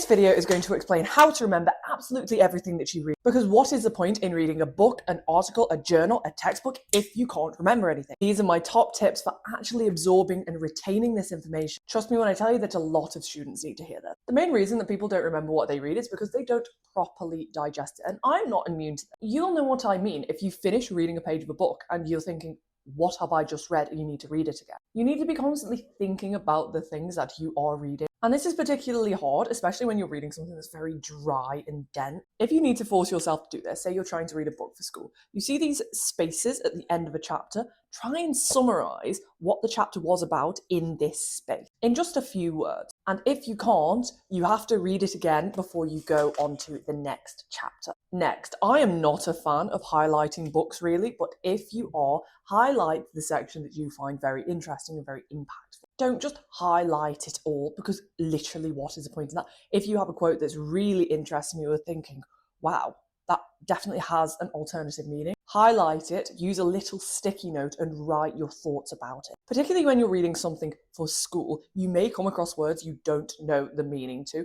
This video is going to explain how to remember absolutely everything that you read. Because what is the point in reading a book, an article, a journal, a textbook if you can't remember anything? These are my top tips for actually absorbing and retaining this information. Trust me when I tell you that a lot of students need to hear this. The main reason that people don't remember what they read is because they don't properly digest it. And I'm not immune to that. You'll know what I mean if you finish reading a page of a book and you're thinking, what have I just read? And you need to read it again. You need to be constantly thinking about the things that you are reading. And this is particularly hard, especially when you're reading something that's very dry and dense. If you need to force yourself to do this, say you're trying to read a book for school, you see these spaces at the end of a chapter, try and summarize what the chapter was about in this space, in just a few words. And if you can't, you have to read it again before you go on to the next chapter. Next, I am not a fan of highlighting books really, but if you are, highlight the section that you find very interesting and very impactful. Don't just highlight it all, because literally what is the point in that? If you have a quote that's really interesting, you're thinking, wow, that definitely has an alternative meaning. Highlight it, use a little sticky note and write your thoughts about it. Particularly when you're reading something for school, you may come across words you don't know the meaning to,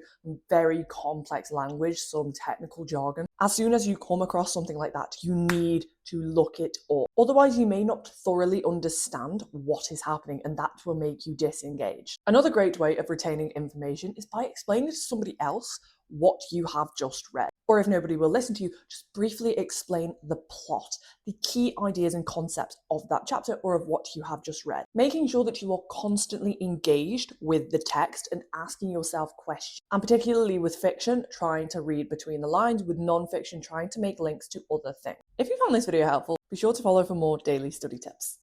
very complex language, some technical jargon. As soon as you come across something like that, you need to look it up. Otherwise, you may not thoroughly understand what is happening, and that will make you disengaged. Another great way of retaining information is by explaining to somebody else what you have just read. Or if nobody will listen to you, just briefly explain the plot, the key ideas and concepts of that chapter or of what you have just read. Making sure that you are constantly engaged with the text and asking yourself questions. And particularly with fiction, trying to read between the lines, with non-fiction, trying to make links to other things. If you found this video helpful, be sure to follow for more daily study tips.